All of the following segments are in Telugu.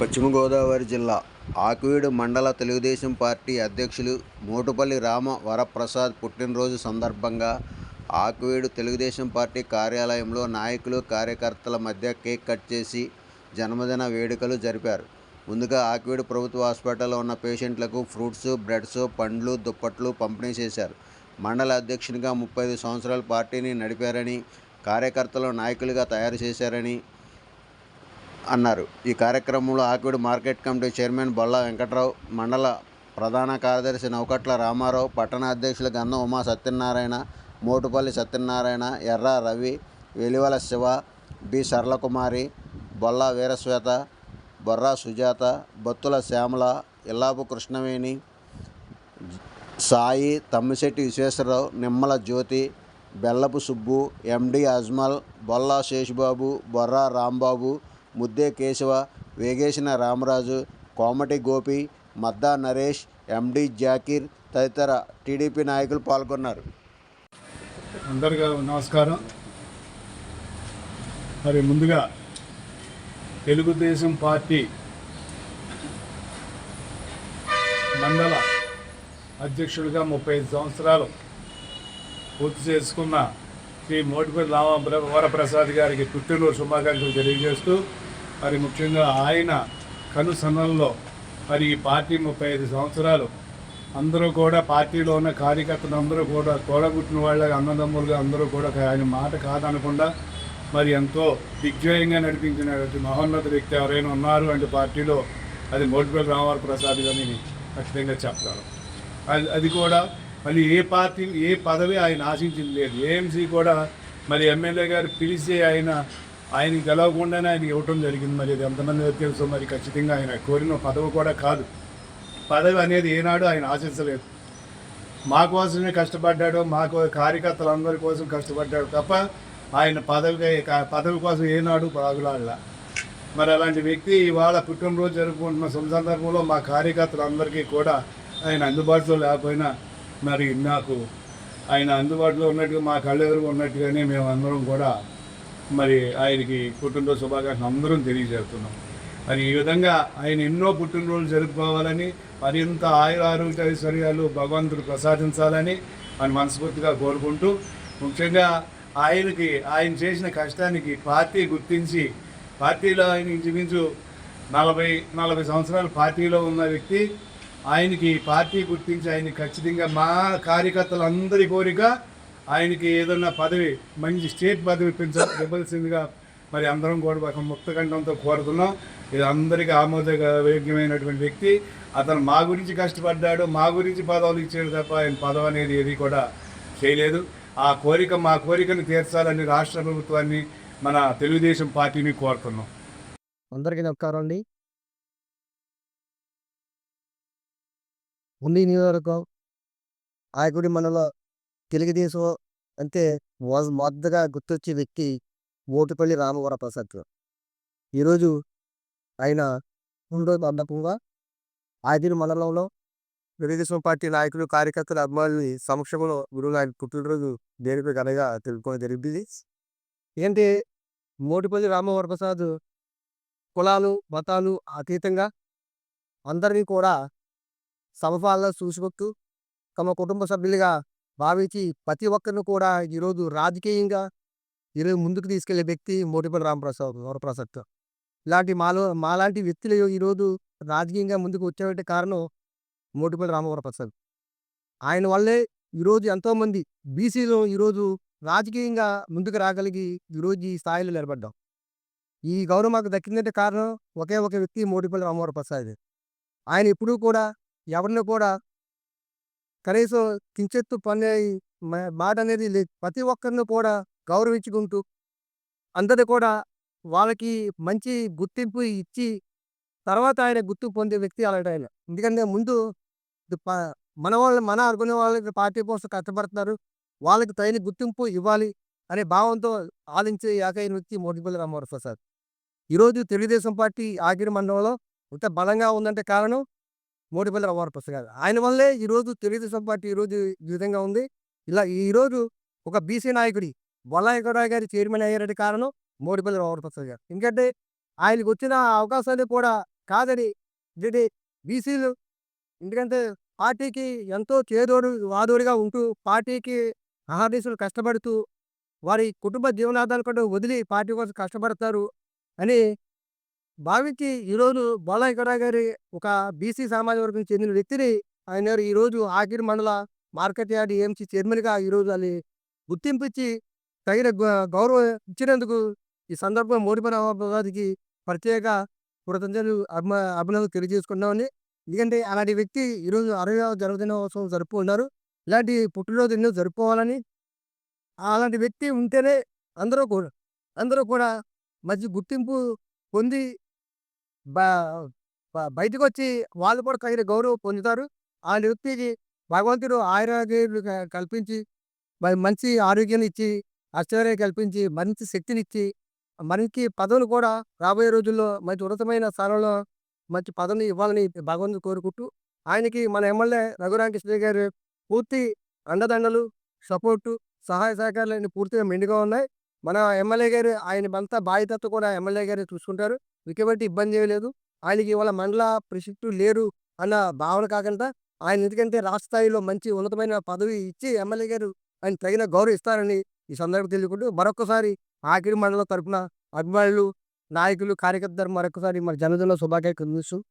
పశ్చిమ గోదావరి జిల్లా ఆకివీడు మండల తెలుగుదేశం పార్టీ అధ్యక్షులు మోటుపల్లి రామ వరప్రసాద్ పుట్టినరోజు సందర్భంగా ఆకివీడు తెలుగుదేశం పార్టీ కార్యాలయంలో నాయకులు కార్యకర్తల మధ్య కేక్ కట్ చేసి జన్మదిన వేడుకలు జరిపారు. ముందుగా ఆకివీడు ప్రభుత్వ హాస్పిటల్లో ఉన్న పేషెంట్లకు ఫ్రూట్స్, బ్రెడ్స్, పండ్లు, దుప్పట్లు పంపిణీ చేశారు. మండల అధ్యక్షునిగా 35 సంవత్సరాలు పార్టీని నడిపారని, కార్యకర్తలను నాయకులుగా తయారు చేశారని అన్నారు. ఈ కార్యక్రమంలో Akividu market committee chairman Bolla Venkatrao, మండల ప్రధాన కార్యదర్శి నౌకట్ల రామారావు, పట్టణ అధ్యక్షులు గంధం ఉమా సత్యనారాయణ, మోటుపల్లి సత్యనారాయణ, ఎర్ర రవి, వెలివల శివ, బి సరళకుమారి, బొల్లా వీరశ్వేత, బొర్రా సుజాత, బత్తుల శ్యామల, ఇల్లాపు కృష్ణవేణి, సాయి, తమ్మిశెట్టి విశ్వేశ్వరరావు, నిమ్మల జ్యోతి, బెల్లపు సుబ్బు, ఎండి అజ్మల్, బొల్లా శేషుబాబు, బొర్రా రాంబాబు, ముద్దే కేశవ, వేగేసిన రామరాజు, కోమటి గోపి, మద్దా నరేష్, ఎండి జాకీర్ తదితర టీడీపీ నాయకులు పాల్గొన్నారు. అందరికీ నమస్కారం. మరి ముందుగా తెలుగుదేశం పార్టీ మండల అధ్యక్షుడిగా 35 సంవత్సరాలు పూర్తి చేసుకున్న శ్రీ మోటుపల్లి రామ వరప్రసాద్ గారికి పుట్టినరోజు శుభాకాంక్షలు తెలియజేస్తూ, మరి ముఖ్యంగా ఆయన కనుసన్నల్లో మరి ఈ పార్టీ 35 సంవత్సరాలు అందరూ కూడా పార్టీలో ఉన్న కార్యకర్తలు అందరూ కూడా తోడబుట్టిన వాళ్ళగా అన్నదమ్ములుగా అందరూ కూడా ఆయన మాట కాదనకుండా మరి ఎంతో దిగ్విజయంగా నడిపించిన మహోన్నత వ్యక్తి ఎవరైనా ఉన్నారు అంటే పార్టీలో అది మోటుపల్లి రామవరప్రసాద్ గారిని ఖచ్చితంగా చెప్తారు. అది కూడా మళ్ళీ ఏ పార్టీ ఏ పదవి ఆయన ఆశించింది లేదు. ఏఎంసీ కూడా మరి ఎమ్మెల్యే గారు పిలిచి ఆయన గెలవకుండానే ఆయన ఇవ్వటం జరిగింది. మరి అది ఎంతమంది తెలుసు. మరి ఖచ్చితంగా ఆయన కోరిన పదవి కూడా కాదు. పదవి అనేది ఏనాడు ఆయన ఆశించలేదు. మా కోసమే కష్టపడ్డాడు, మాకు కార్యకర్తలందరి కోసం కష్టపడ్డాడు తప్ప ఆయన పదవి కోసం ఏనాడు బాగులాడలా. మరి అలాంటి వ్యక్తి ఇవాళ పుట్టినరోజు జరుపుకుంటున్న సందర్భంలో మా కార్యకర్తలందరికీ కూడా ఆయన అందుబాటులో లేకపోయినా మరి నాకు ఆయన అందుబాటులో ఉన్నట్టుగా మా కళ్ళెదురుగా ఉన్నట్టుగానే మేము అందరం కూడా మరి ఆయనకి పుట్టినరోజు శుభాకాంక్షలు అందరం తెలియజేస్తున్నాం. మరి ఈ విధంగా ఆయన ఎన్నో పుట్టినరోజులు జరుపుకోవాలని, మరింత ఆయురారోగ్య ఐశ్వర్యాలు భగవంతుడు ప్రసాదించాలని ఆయన మనస్ఫూర్తిగా కోరుకుంటూ, ముఖ్యంగా ఆయన చేసిన కష్టానికి పార్టీ గుర్తించి, పార్టీలో ఆయన ఇంచుమించు 40 సంవత్సరాలు పార్టీలో ఉన్న వ్యక్తి, ఆయనకి పార్టీ గుర్తించి ఆయనకి ఖచ్చితంగా మా కార్యకర్తలందరి కోరిక ఆయనకి ఏదన్నా పదవి, మంచి స్టేట్ పదవి ఇవ్వాల్సిందిగా మరి అందరం కూడా ఒక ముక్తకంఠంతో కోరుతున్నాం. ఇది అందరికీ ఆమోదయోగ్యమైనటువంటి వ్యక్తి. అతను మా గురించి కష్టపడ్డాడు, మా గురించి పదవులు ఇచ్చాడు తప్ప ఆయన పదవి అనేది ఏది కూడా చేయలేదు. మా కోరికను తీర్చాలని రాష్ట్ర ప్రభుత్వాన్ని, మన తెలుగుదేశం పార్టీని కోరుతున్నాం. అందరికీ నమస్కారం అండి. ఉండి నియోజకవర్గం ఆకివీడు మండలం తెలుగుదేశం అంటే మొదటగా గుర్తొచ్చే వ్యక్తి మోటుపల్లి రామ వరప్రసాద్. ఈరోజు ఆయన పుట్టినరోజు సందర్భంగా ఆకివీడు మండలంలో తెలుగుదేశం పార్టీ నాయకులు, కార్యకర్తల అభిమానుల సమక్షంలో గురువు ఆయన పుట్టినరోజు దేనికి ఘనంగా తెలుపుకోవడం జరిగింది. ఏంటి మోటుపల్లి రామ వరప్రసాద్ కులాలు, మతాలు అతీతంగా అందరినీ కూడా సమపాలన చూసుకుంటూ తమ కుటుంబ సభ్యులుగా భావించి ప్రతి ఒక్కరిని కూడా ఈరోజు రాజకీయంగా ముందుకు తీసుకెళ్లే వ్యక్తి మోటుపల్లి వరప్రసాద్. ఇలాంటి మాలాంటి వ్యక్తులు ఈరోజు రాజకీయంగా ముందుకు వచ్చేటువంటి కారణం మోటుపల్లి రామవరప్రసాద్. ఆయన వల్లే ఈరోజు ఎంతోమంది బీసీలో ఈరోజు రాజకీయంగా ముందుకు రాగలిగి ఈరోజు ఈ స్థాయిలో నిలబడ్డాం. ఈ గౌరవం మాకు దక్కిందంటే కారణం ఒకే ఒక వ్యక్తి మోటుపల్లి రామవరప్రసాద్. ఆయన ఎప్పుడూ కూడా ఎవరిని కూడా కనీసం కించెత్తు మాట అనేది లేదు. ప్రతి ఒక్కరిని కూడా గౌరవించుకుంటూ అందరినీ కూడా వాళ్ళకి మంచి గుర్తింపు ఇచ్చి తర్వాత ఆయన గుర్తింపు పొందే వ్యక్తి అలాంటి ఆయన. ఎందుకంటే ముందు మన అనుకునే వాళ్ళకి పార్టీ కోసం కష్టపడుతున్నారు, వాళ్ళకి తగిన గుర్తింపు ఇవ్వాలి అనే భావంతో ఆలించే ఏకైన వ్యక్తి మోటుపల్లి రామవరప్రసాద్. ఈరోజు తెలుగుదేశం పార్టీ ఆకివీడు మండలంలో ఇంత బలంగా ఉందంటే కారణం మోటుపల్లి రామవరప్రసాద్ గారు. ఆయన వల్లే ఈరోజు తెలుగుదేశం పార్టీ ఈరోజు ఈ విధంగా ఉంది. ఇలా ఈరోజు ఒక బీసీ నాయకుడి బొల్లా వెంకటరావు గారి చైర్మన్ అయ్యారంటే కారణం మోటుపల్లి రామవరప్రసాద్ గారు. ఎందుకంటే ఆయనకు వచ్చిన అవకాశాన్ని కూడా కాదని ఇది బీసీలు ఎందుకంటే పార్టీకి ఎంతో వాదోడుగా ఉంటూ పార్టీకి అహర్నిశలు కష్టపడుతూ వారి కుటుంబ జీవనాధారాలు కూడా వదిలి పార్టీ కోసం కష్టపడతారు అని భావించి ఈరోజు బొల్లాయి గారి ఒక బీసీ సామాజిక వర్గం చెందిన వ్యక్తిని ఆయన ఈరోజు ఆఖరి మండల మార్కెట్ యార్డ్ ఏఎంసీ చైర్మన్గా ఈరోజు అది గుర్తింపు ఇచ్చి తగిన గౌరవం ఇచ్చినందుకు ఈ సందర్భంగా మోడిపల్లి రామప్రసాద్కి ప్రత్యేక కృతజ్ఞతలు అభినందనలు తెలియజేసుకున్నామని. ఎందుకంటే అలాంటి వ్యక్తి ఈరోజు 60వ జన్మదినోత్సవం జరుపుకున్నారు. ఇలాంటి పుట్టినరోజు ఎన్నో జరుపుకోవాలని, అలాంటి వ్యక్తి ఉంటేనే అందరూ కూడా అందరూ కూడా మంచి గుర్తింపు పొంది బ బయటకొచ్చి వాళ్ళు కూడా తగిన గౌరవం పొందుతారు. ఆ వ్యక్తికి భగవంతుడు ఆయురారోగ్యాలు కల్పించి మంచి ఆరోగ్యాన్ని ఇచ్చి, ఐశ్వర్యం కల్పించి, మంచి శక్తినిచ్చి, మనకి పదవులు కూడా రాబోయే రోజుల్లో మంచి ఉన్నతమైన స్థానంలో మంచి పదవిని ఇవ్వాలని భగవంతుని కోరుకుంటూ, ఆయనకి మన ఎమ్మెల్యే రఘురామకృష్ణయ్య గారు పూర్తి అండదండలు, సపోర్టు, సహాయ సహకారాలన్నీ పూర్తిగా మెండుగా ఉన్నాయి. మన ఎమ్మెల్యే గారు ఆయనదంతా బాధ్యత కూడా ఎమ్మెల్యే గారే చూసుకుంటారు. ఎటువంటి ఇబ్బంది ఏమీ లేదు. ఆయనకి ఇవాళ మండల ప్రెసిడెంట్ లేరు అన్న భావన కాకుండా, ఆయన ఎందుకంటే రాష్ట్ర స్థాయిలో మంచి ఉన్నతమైన పదవి ఇచ్చి ఎమ్మెల్యే గారు ఆయన తగిన గౌరవం ఇస్తారని ఈ సందర్భంగా తెలుపుకుంటూ మరొక్కసారి ఆఖరి మండలం తరపున అభిమానులు, నాయకులు, కార్యకర్తలు మరొకసారి మన జన్మదిన శుభాకాంక్షలు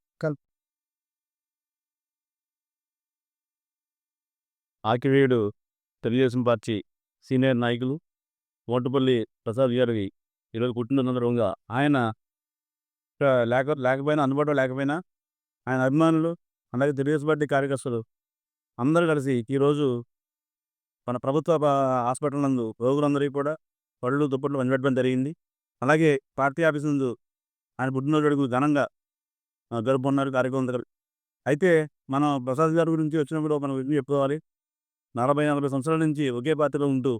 ఆకివీడు తెలుగుదేశం పార్టీ సీనియర్ నాయకులు మోటుపల్లి ప్రసాద్ గారికి ఈరోజు పుట్టిన సందర్భంగా ఆయన లేకపోయినా అందుబాటులో లేకపోయినా ఆయన అభిమానులు, అలాగే తెలుగుదేశం పార్టీ కార్యకర్తలు అందరూ కలిసి ఈరోజు మన ప్రభుత్వ హాస్పిటల్ నందు రోగులందరికీ కూడా పళ్ళు దుప్పట్లు పంచిపెట్టడం జరిగింది. అలాగే పార్టీ ఆఫీస్ నందు ఆయన పుట్టినరోజు వేడుకలు ఘనంగా జరుపుకున్నారు కార్యక్రమం. అయితే మనం ప్రసాద్ గారి గురించి వచ్చినప్పుడు మనం ఎందుకు చెప్పుకోవాలి, 40 సంవత్సరాల నుంచి ఒకే పార్టీలో ఉంటూ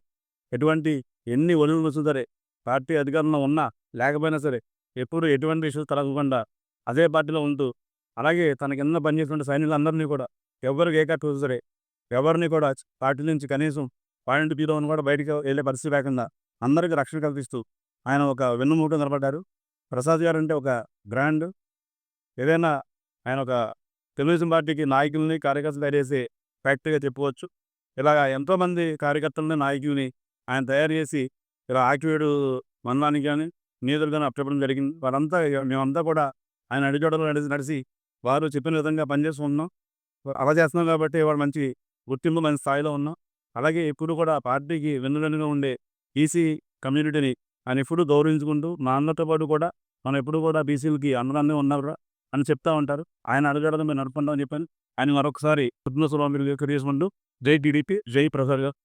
ఎన్ని ఒలువులు వస్తూ సరే, పార్టీ అధికారంలో ఉన్నా లేకపోయినా సరే ఎప్పుడు ఎటువంటి ఇష్యూస్ తలగకుండా అదే పార్టీలో ఉంటూ, అలాగే తన కింద పనిచేసిన సైనికులందరినీ కూడా ఎవరికి ఏ కట్టు సరే ఎవరిని కూడా పార్టీ నుంచి కనీసం పాయింట్ బీలోని కూడా బయటకు వెళ్ళే పరిస్థితి లేకుండా అందరికీ రక్షణ కల్పిస్తూ ఆయన ఒక వెన్నుమూట నిలబడ్డారు. ప్రసాద్ గారు అంటే ఒక బ్రాండ్. ఏదైనా ఆయన ఒక తెలుగుదేశం పార్టీకి నాయకుల్ని, కార్యకర్తలు తయారు చేసే ఫ్యాక్టరీగా చెప్పుకోవచ్చు. ఇలాగ ఎంతోమంది కార్యకర్తలని, నాయకుల్ని ఆయన తయారు చేసి ఇలా ఆకివీడు మండలానికి కానీ నియోజకవర్గాన్ని అప్పచెప్పడం జరిగింది. మేమంతా కూడా ఆయన అడుగుజాడలో నడిచి వారు చెప్పిన విధంగా పనిచేస్తున్నాం. అలా చేస్తున్నాం కాబట్టి వాడు మంచి గుర్తింపు, మంచి స్థాయిలో ఉన్నాం. అలాగే ఎప్పుడు కూడా పార్టీకి వెన్నుదన్నుగా ఉండే బీసీ కమ్యూనిటీని ఆయన ఎప్పుడు గౌరవించుకుంటూ, మా అందరితో పాటు కూడా మనం ఎప్పుడు కూడా బీసీలకి అందరూ ఉన్నారు అని చెప్తా ఉంటారు. ఆయన అడుగుజాడలో మేము నడుపుకుంటాం అని చెప్పాను. ఆయన మరొకసారి పుట్టిన శుభాకాంక్షలు తెలియజేసుకుంటూ జై టీడీపీ, జై ప్రసాద్ గారు.